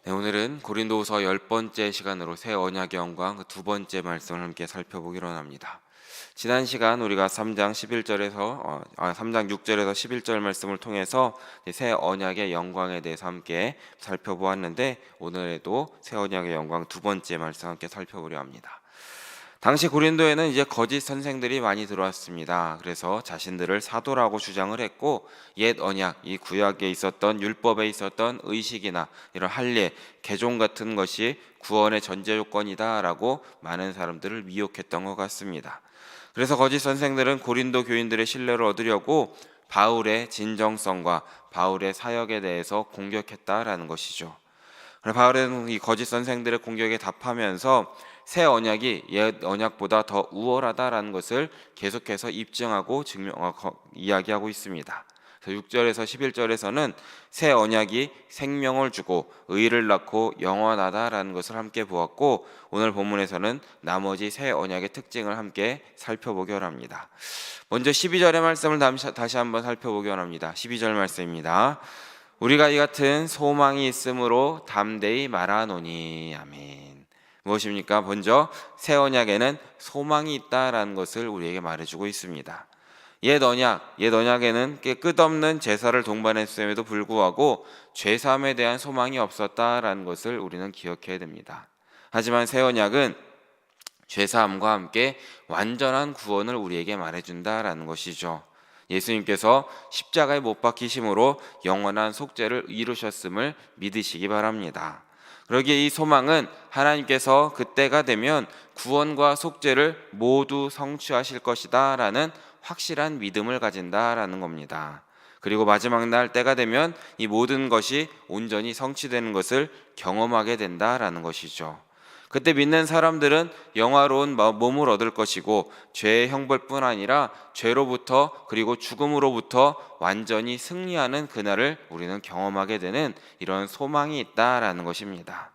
네, 오늘은 고린도후서 10번째 시간으로 새 언약의 영광 그 두 번째 말씀을 함께 살펴보기로 합니다. 지난 시간 우리가 3장 6절에서 11절 말씀을 통해서 새 언약의 영광에 대해서 함께 살펴보았는데, 오늘에도 새 언약의 영광 두 번째 말씀 함께 살펴보려 합니다. 당시 고린도에는 이제 거짓 선생들이 많이 들어왔습니다. 그래서 자신들을 사도라고 주장을 했고, 옛 언약, 이 구약에 있었던 율법에 있었던 의식이나 이런 할례, 개종 같은 것이 구원의 전제 조건이다라고 많은 사람들을 미혹했던 것 같습니다. 그래서 거짓 선생들은 고린도 교인들의 신뢰를 얻으려고 바울의 진정성과 바울의 사역에 대해서 공격했다라는 것이죠. 바울은 이 거짓 선생들의 공격에 답하면서 새 언약이 옛 언약보다 더 우월하다라는 것을 계속해서 입증하고 이야기하고 있습니다. 6절에서 11절에서는 새 언약이 생명을 주고 의를 낳고 영원하다라는 것을 함께 보았고, 오늘 본문에서는 나머지 새 언약의 특징을 함께 살펴보기 원합니다. 먼저 12절의 말씀을 다시 한번 살펴보기 원합니다. 12절 말씀입니다. 우리가 이 같은 소망이 있으므로 담대히 말하노니. 아멘. 무엇입니까? 먼저 새 언약에는 소망이 있다라는 것을 우리에게 말해주고 있습니다. 옛 언약에는 끝없는 제사를 동반했음에도 불구하고 죄사함에 대한 소망이 없었다라는 것을 우리는 기억해야 됩니다. 하지만 새 언약은 죄사함과 함께 완전한 구원을 우리에게 말해준다라는 것이죠. 예수님께서 십자가에 못 박히심으로 영원한 속죄를 이루셨음을 믿으시기 바랍니다. 그러기에 이 소망은 하나님께서 그때가 되면 구원과 속죄를 모두 성취하실 것이다 라는 확실한 믿음을 가진다라는 겁니다. 그리고 마지막 날 때가 되면 이 모든 것이 온전히 성취되는 것을 경험하게 된다라는 것이죠. 그때 믿는 사람들은 영화로운 몸을 얻을 것이고, 죄의 형벌뿐 아니라 죄로부터 그리고 죽음으로부터 완전히 승리하는 그날을 우리는 경험하게 되는 이런 소망이 있다라는 것입니다.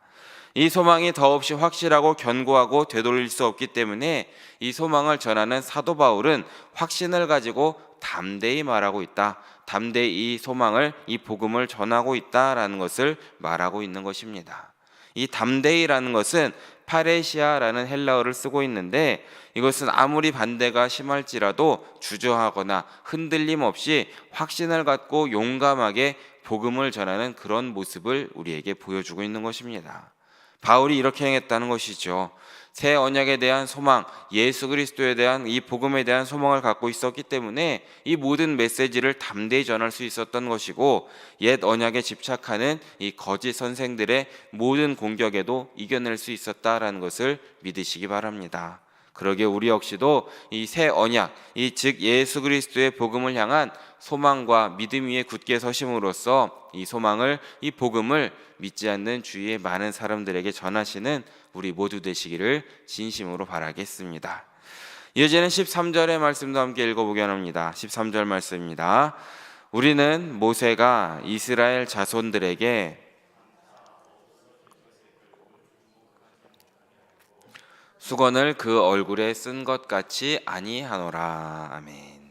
이 소망이 더없이 확실하고 견고하고 되돌릴 수 없기 때문에 이 소망을 전하는 사도 바울은 확신을 가지고 담대히 말하고 있다, 담대히 이 소망을, 이 복음을 전하고 있다라는 것을 말하고 있는 것입니다. 이 담대히라는 것은 파레시아라는 헬라어를 쓰고 있는데, 이것은 아무리 반대가 심할지라도 주저하거나 흔들림 없이 확신을 갖고 용감하게 복음을 전하는 그런 모습을 우리에게 보여주고 있는 것입니다. 바울이 이렇게 행했다는 것이죠. 새 언약에 대한 소망, 예수 그리스도에 대한 이 복음에 대한 소망을 갖고 있었기 때문에 이 모든 메시지를 담대히 전할 수 있었던 것이고, 옛 언약에 집착하는 이 거짓 선생들의 모든 공격에도 이겨낼 수 있었다라는 것을 믿으시기 바랍니다. 그러기에 우리 역시도 이 새 언약, 즉 예수 그리스도의 복음을 향한 소망과 믿음 위에 굳게 서심으로써 이 소망을, 이 복음을 믿지 않는 주위의 많은 사람들에게 전하시는 우리 모두 되시기를 진심으로 바라겠습니다. 이어지는 13절의 말씀도 함께 읽어보기 원합니다. 13절 말씀입니다. 우리는 모세가 이스라엘 자손들에게 수건을 그 얼굴에 쓴 것 같이 아니하노라. 아멘.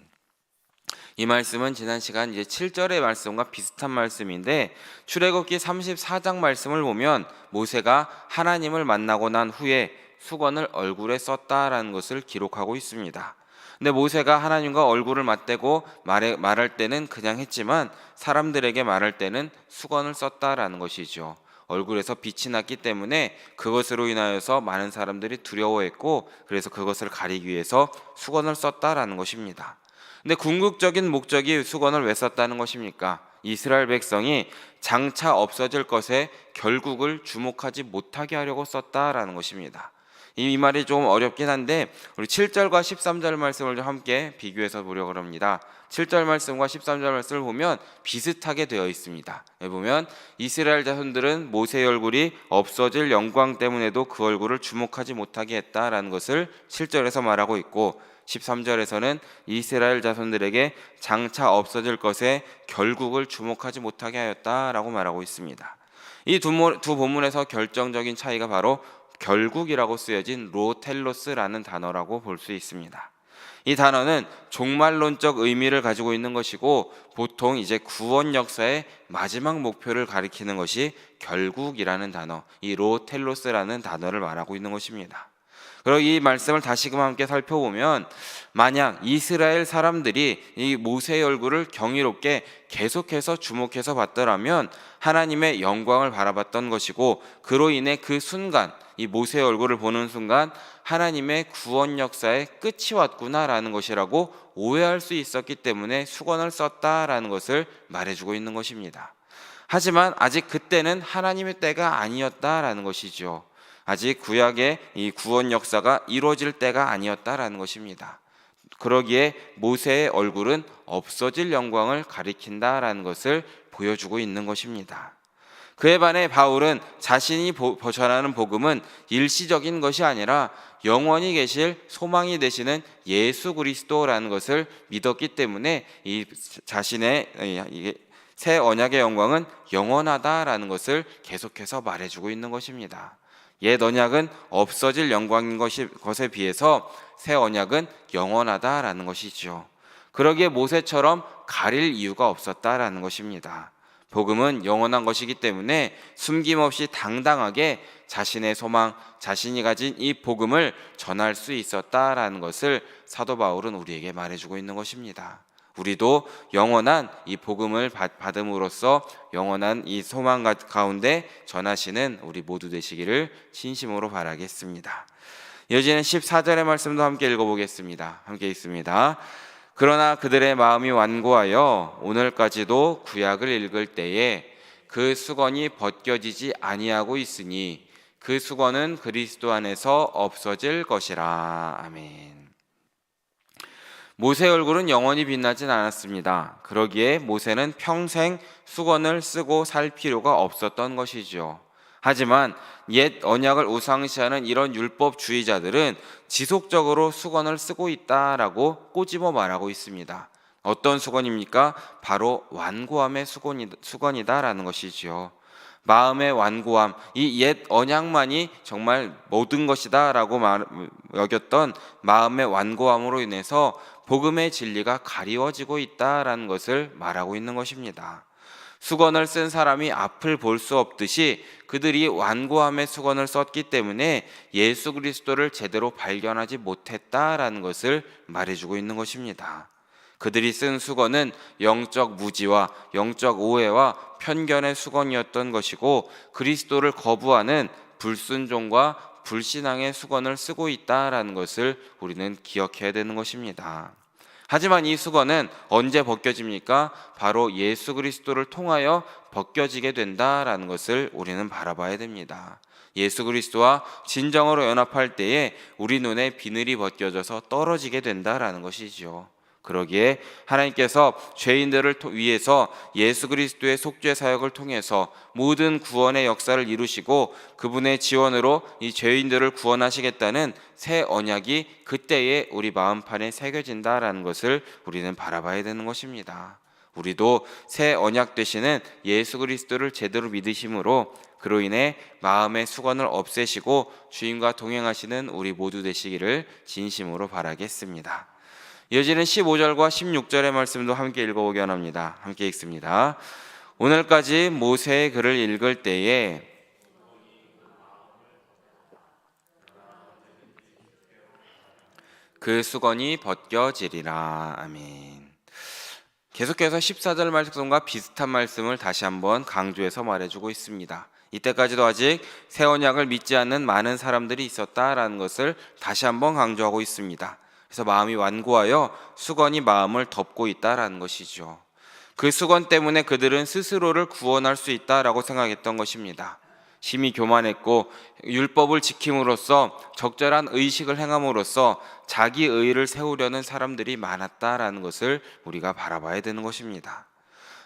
이 말씀은 지난 시간 이제 7절의 말씀과 비슷한 말씀인데, 출애굽기 34장 말씀을 보면 모세가 하나님을 만나고 난 후에 수건을 얼굴에 썼다라는 것을 기록하고 있습니다. 근데 모세가 하나님과 얼굴을 맞대고 말할 때는 그냥 했지만, 사람들에게 말할 때는 수건을 썼다라는 것이죠. 얼굴에서 빛이 났기 때문에 그것으로 인하여서 많은 사람들이 두려워했고, 그래서 그것을 가리기 위해서 수건을 썼다라는 것입니다. 근데 궁극적인 목적이 수건을 왜 썼다는 것입니까? 이스라엘 백성이 장차 없어질 것에 결국을 주목하지 못하게 하려고 썼다라는 것입니다. 이 말이 좀 어렵긴 한데, 우리 7절과 13절 말씀을 좀 함께 비교해서 보려고 합니다. 7절 말씀과 13절 말씀을 보면 비슷하게 되어 있습니다. 여기 보면 이스라엘 자손들은 모세의 얼굴이 없어질 영광 때문에도 그 얼굴을 주목하지 못하게 했다라는 것을 7절에서 말하고 있고, 13절에서는 이스라엘 자손들에게 장차 없어질 것에 결국을 주목하지 못하게 하였다라고 말하고 있습니다. 이 두 본문에서 결정적인 차이가 바로 결국이라고 쓰여진 로텔로스라는 단어라고 볼 수 있습니다. 이 단어는 종말론적 의미를 가지고 있는 것이고 보통 이제 구원 역사의 마지막 목표를 가리키는 것이 결국이라는 단어, 이 로텔로스라는 단어를 말하고 있는 것입니다. 그리고 이 말씀을 다시금 함께 살펴보면 만약 이스라엘 사람들이 이 모세의 얼굴을 경이롭게 계속해서 주목해서 봤더라면 하나님의 영광을 바라봤던 것이고 그로 인해 그 순간 이 모세의 얼굴을 보는 순간 하나님의 구원 역사의 끝이 왔구나라는 것이라고 오해할 수 있었기 때문에 수건을 썼다라는 것을 말해주고 있는 것입니다. 하지만 아직 그때는 하나님의 때가 아니었다라는 것이죠. 아직 구약의 이 구원 역사가 이루어질 때가 아니었다라는 것입니다. 그러기에 모세의 얼굴은 없어질 영광을 가리킨다라는 것을 보여주고 있는 것입니다. 그에 반해 바울은 자신이 전하는 복음은 일시적인 것이 아니라 영원히 계실 소망이 되시는 예수 그리스도라는 것을 믿었기 때문에 이 자신의 새 언약의 영광은 영원하다라는 것을 계속해서 말해주고 있는 것입니다. 옛 언약은 없어질 영광인 것에 비해서 새 언약은 영원하다라는 것이죠. 그러기에 모세처럼 가릴 이유가 없었다라는 것입니다. 복음은 영원한 것이기 때문에 숨김없이 당당하게 자신의 소망, 자신이 가진 이 복음을 전할 수 있었다라는 것을 사도 바울은 우리에게 말해주고 있는 것입니다. 우리도 영원한 이 복음을 받음으로써 영원한 이 소망 가운데 전하시는 우리 모두 되시기를 진심으로 바라겠습니다. 이어지는 14절의 말씀도 함께 읽어보겠습니다. 함께 읽습니다. 그러나 그들의 마음이 완고하여 오늘까지도 구약을 읽을 때에 그 수건이 벗겨지지 아니하고 있으니 그 수건은 그리스도 안에서 없어질 것이라. 아멘. 모세의 얼굴은 영원히 빛나진 않았습니다. 그러기에 모세는 평생 수건을 쓰고 살 필요가 없었던 것이죠. 하지만 옛 언약을 우상시하는 이런 율법주의자들은 지속적으로 수건을 쓰고 있다라고 꼬집어 말하고 있습니다. 어떤 수건입니까? 바로 완고함의 수건이다라는 것이지요. 마음의 완고함, 이 옛 언약만이 정말 모든 것이다라고 여겼던 마음의 완고함으로 인해서 복음의 진리가 가리워지고 있다라는 것을 말하고 있는 것입니다. 수건을 쓴 사람이 앞을 볼 수 없듯이 그들이 완고함의 수건을 썼기 때문에 예수 그리스도를 제대로 발견하지 못했다라는 것을 말해주고 있는 것입니다. 그들이 쓴 수건은 영적 무지와 영적 오해와 편견의 수건이었던 것이고 그리스도를 거부하는 불순종과 불신앙의 수건을 쓰고 있다라는 것을 우리는 기억해야 되는 것입니다. 하지만 이 수건은 언제 벗겨집니까? 바로 예수 그리스도를 통하여 벗겨지게 된다라는 것을 우리는 바라봐야 됩니다. 예수 그리스도와 진정으로 연합할 때에 우리 눈에 비늘이 벗겨져서 떨어지게 된다라는 것이죠. 그러기에 하나님께서 죄인들을 위해서 예수 그리스도의 속죄 사역을 통해서 모든 구원의 역사를 이루시고 그분의 지원으로 이 죄인들을 구원하시겠다는 새 언약이 그때에 우리 마음판에 새겨진다라는 것을 우리는 바라봐야 되는 것입니다. 우리도 새 언약 되시는 예수 그리스도를 제대로 믿으심으로 그로 인해 마음의 수건을 없애시고 주님과 동행하시는 우리 모두 되시기를 진심으로 바라겠습니다. 이어지는 15절과 16절의 말씀도 함께 읽어보기 원합니다. 함께 읽습니다. 오늘까지 모세의 글을 읽을 때에 그 수건이 벗겨지리라. 아멘. 계속해서 14절 말씀과 비슷한 말씀을 다시 한번 강조해서 말해주고 있습니다. 이때까지도 아직 새 언약을 믿지 않는 많은 사람들이 있었다라는 것을 다시 한번 강조하고 있습니다. 그래서 마음이 완고하여 수건이 마음을 덮고 있다라는 것이죠. 그 수건 때문에 그들은 스스로를 구원할 수 있다라고 생각했던 것입니다. 심히 교만했고 율법을 지킴으로써 적절한 의식을 행함으로써 자기 의의를 세우려는 사람들이 많았다라는 것을 우리가 바라봐야 되는 것입니다.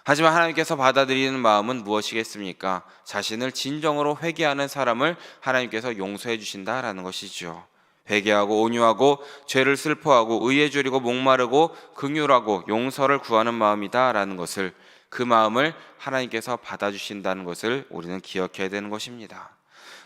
하지만 하나님께서 받아들이는 마음은 무엇이겠습니까? 자신을 진정으로 회개하는 사람을 하나님께서 용서해 주신다라는 것이죠. 회개하고 온유하고 죄를 슬퍼하고 의에 줄이고 목마르고 긍휼하고 용서를 구하는 마음이다라는 것을, 그 마음을 하나님께서 받아주신다는 것을 우리는 기억해야 되는 것입니다.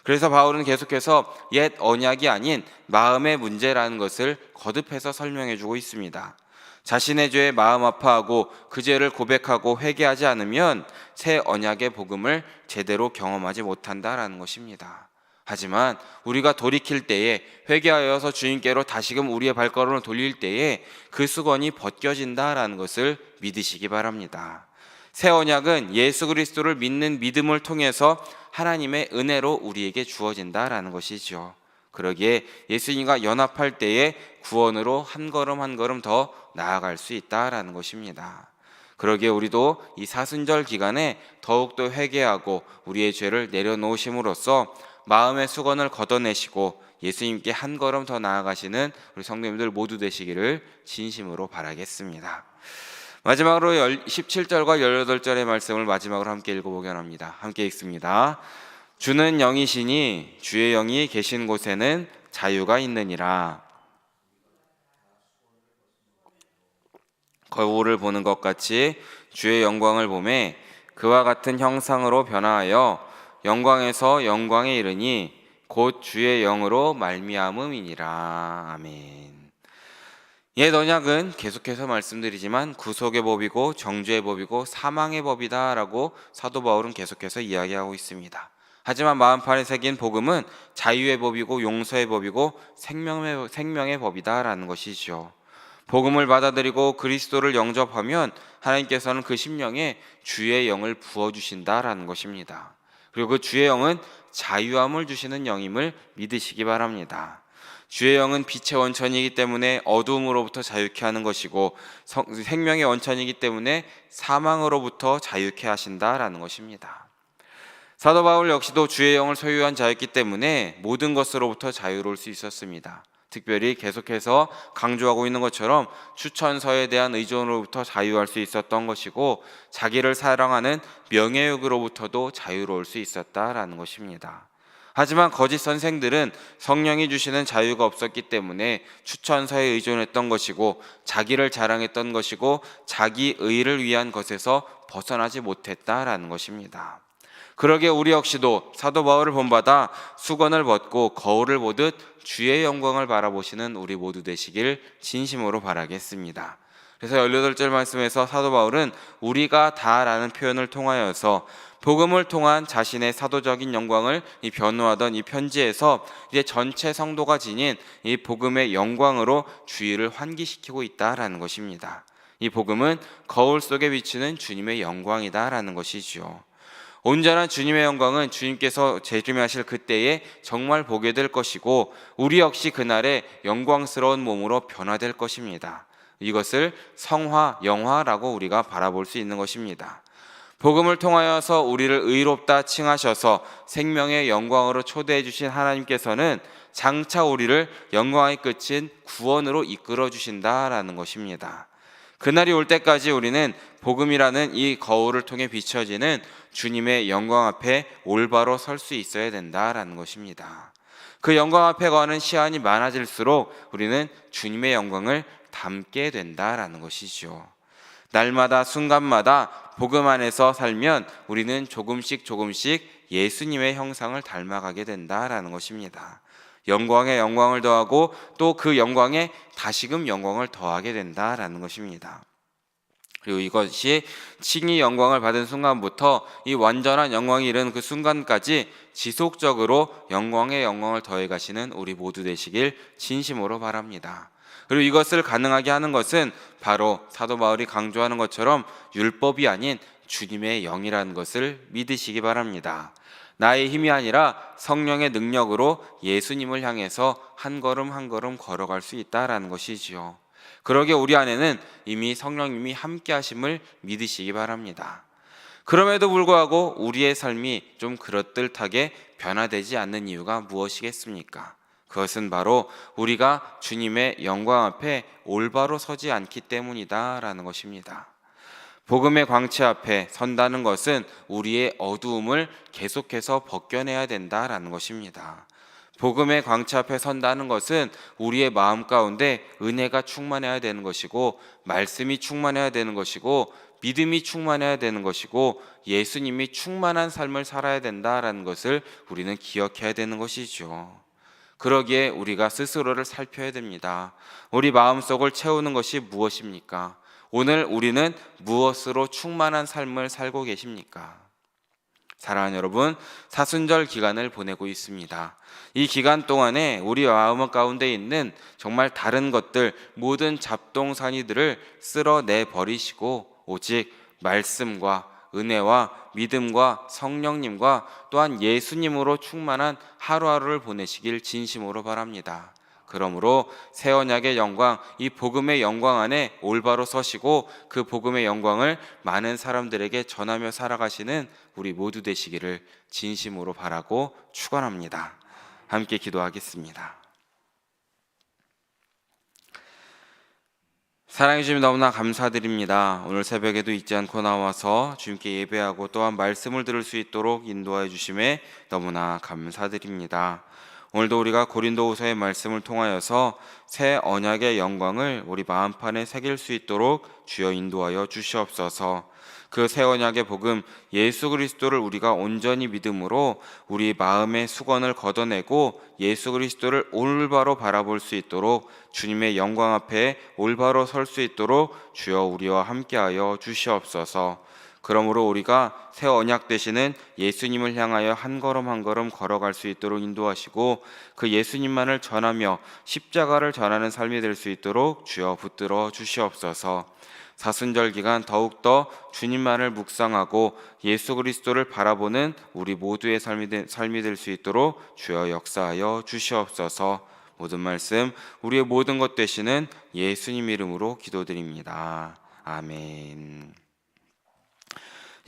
그래서 바울은 계속해서 옛 언약이 아닌 마음의 문제라는 것을 거듭해서 설명해 주고 있습니다. 자신의 죄에 마음 아파하고 그 죄를 고백하고 회개하지 않으면 새 언약의 복음을 제대로 경험하지 못한다라는 것입니다. 하지만 우리가 돌이킬 때에, 회개하여서 주님께로 다시금 우리의 발걸음을 돌릴 때에 그 수건이 벗겨진다라는 것을 믿으시기 바랍니다. 새 언약은 예수 그리스도를 믿는 믿음을 통해서 하나님의 은혜로 우리에게 주어진다라는 것이죠. 그러기에 예수님과 연합할 때에 구원으로 한 걸음 한 걸음 더 나아갈 수 있다라는 것입니다. 그러기에 우리도 이 사순절 기간에 더욱더 회개하고 우리의 죄를 내려놓으심으로써 마음의 수건을 걷어내시고 예수님께 한 걸음 더 나아가시는 우리 성도님들 모두 되시기를 진심으로 바라겠습니다. 마지막으로 17절과 18절의 말씀을 마지막으로 함께 읽어보게 합니다. 함께 읽습니다. 주는 영이시니 주의 영이 계신 곳에는 자유가 있느니라. 거울을 보는 것 같이 주의 영광을 보매 그와 같은 형상으로 변화하여 영광에서 영광에 이르니 곧 주의 영으로 말미암음이니라. 아멘. 옛 언약은 계속해서 말씀드리지만 구속의 법이고 정죄의 법이고 사망의 법이다라고 사도 바울은 계속해서 이야기하고 있습니다. 하지만 마음판에 새긴 복음은 자유의 법이고 용서의 법이고 생명의 법이다라는 것이죠. 복음을 받아들이고 그리스도를 영접하면 하나님께서는 그 심령에 주의 영을 부어주신다라는 것입니다. 그리고 그 주의 영은 자유함을 주시는 영임을 믿으시기 바랍니다. 주의 영은 빛의 원천이기 때문에 어두움으로부터 자유케 하는 것이고 생명의 원천이기 때문에 사망으로부터 자유케 하신다라는 것입니다. 사도 바울 역시도 주의 영을 소유한 자였기 때문에 모든 것으로부터 자유로울 수 있었습니다. 특별히 계속해서 강조하고 있는 것처럼 추천서에 대한 의존으로부터 자유할 수 있었던 것이고 자기를 사랑하는 명예욕으로부터도 자유로울 수 있었다라는 것입니다. 하지만 거짓 선생들은 성령이 주시는 자유가 없었기 때문에 추천서에 의존했던 것이고 자기를 자랑했던 것이고 자기 의를 위한 것에서 벗어나지 못했다라는 것입니다. 그러기에 우리 역시도 사도 바울을 본받아 수건을 벗고 거울을 보듯 주의 영광을 바라보시는 우리 모두 되시길 진심으로 바라겠습니다. 그래서 18절 말씀에서 사도 바울은 우리가 다라는 표현을 통하여서 복음을 통한 자신의 사도적인 영광을 변호하던 이 편지에서 이제 전체 성도가 지닌 이 복음의 영광으로 주의를 환기시키고 있다라는 것입니다. 이 복음은 거울 속에 비치는 주님의 영광이다라는 것이죠. 온전한 주님의 영광은 주님께서 재림하실 그때에 정말 보게 될 것이고 우리 역시 그날에 영광스러운 몸으로 변화될 것입니다. 이것을 성화, 영화라고 우리가 바라볼 수 있는 것입니다. 복음을 통하여서 우리를 의롭다 칭하셔서 생명의 영광으로 초대해 주신 하나님께서는 장차 우리를 영광의 끝인 구원으로 이끌어 주신다라는 것입니다. 그날이 올 때까지 우리는 복음이라는 이 거울을 통해 비춰지는 주님의 영광 앞에 올바로 설 수 있어야 된다라는 것입니다. 그 영광 앞에 거하는 시간이 많아질수록 우리는 주님의 영광을 담게 된다라는 것이죠. 날마다 순간마다 복음 안에서 살면 우리는 조금씩 예수님의 형상을 닮아가게 된다라는 것입니다. 영광에 영광을 더하고 또 그 영광에 다시금 영광을 더하게 된다라는 것입니다. 그리고 이것이 칭의 영광을 받은 순간부터 이 완전한 영광이 이르는 그 순간까지 지속적으로 영광에 영광을 더해 가시는 우리 모두 되시길 진심으로 바랍니다. 그리고 이것을 가능하게 하는 것은 바로 사도 바울이 강조하는 것처럼 율법이 아닌 주님의 영이라는 것을 믿으시기 바랍니다. 나의 힘이 아니라 성령의 능력으로 예수님을 향해서 한 걸음 한 걸음 걸어갈 수 있다라는 것이지요. 그러기에 우리 안에는 이미 성령님이 함께 하심을 믿으시기 바랍니다. 그럼에도 불구하고 우리의 삶이 좀 그럴듯하게 변화되지 않는 이유가 무엇이겠습니까? 그것은 바로 우리가 주님의 영광 앞에 올바로 서지 않기 때문이다라는 것입니다. 복음의 광채 앞에 선다는 것은 우리의 어두움을 계속해서 벗겨내야 된다라는 것입니다. 복음의 광채 앞에 선다는 것은 우리의 마음 가운데 은혜가 충만해야 되는 것이고 말씀이 충만해야 되는 것이고 믿음이 충만해야 되는 것이고 예수님이 충만한 삶을 살아야 된다라는 것을 우리는 기억해야 되는 것이죠. 그러기에 우리가 스스로를 살펴야 됩니다. 우리 마음속을 채우는 것이 무엇입니까? 오늘 우리는 무엇으로 충만한 삶을 살고 계십니까? 사랑하는 여러분, 사순절 기간을 보내고 있습니다. 이 기간 동안에 우리 마음 가운데 있는 정말 다른 것들, 모든 잡동사니들을 쓸어내 버리시고 오직 말씀과 은혜와 믿음과 성령님과 또한 예수님으로 충만한 하루하루를 보내시길 진심으로 바랍니다. 그러므로 새 언약의 영광, 이 복음의 영광 안에 올바로 서시고 그 복음의 영광을 많은 사람들에게 전하며 살아가시는 우리 모두 되시기를 진심으로 바라고 축원합니다. 함께 기도하겠습니다. 사랑해 주님 너무나 감사드립니다. 오늘 새벽에도 잊지 않고 나와서 주님께 예배하고 또한 말씀을 들을 수 있도록 인도하여 주심에 너무나 감사드립니다. 오늘도 우리가 고린도후서의 말씀을 통하여서 새 언약의 영광을 우리 마음판에 새길 수 있도록 주여 인도하여 주시옵소서. 그 새 언약의 복음 예수 그리스도를 우리가 온전히 믿음으로 우리 마음의 수건을 걷어내고 예수 그리스도를 올바로 바라볼 수 있도록 주님의 영광 앞에 올바로 설 수 있도록 주여 우리와 함께하여 주시옵소서. 그러므로 우리가 새 언약 되시는 예수님을 향하여 한 걸음 한 걸음 걸어갈 수 있도록 인도하시고 그 예수님만을 전하며 십자가를 전하는 삶이 될 수 있도록 주여 붙들어 주시옵소서. 사순절 기간 더욱더 주님만을 묵상하고 예수 그리스도를 바라보는 우리 모두의 삶이 될 수 있도록 주여 역사하여 주시옵소서. 모든 말씀 우리의 모든 것 되시는 예수님 이름으로 기도드립니다. 아멘.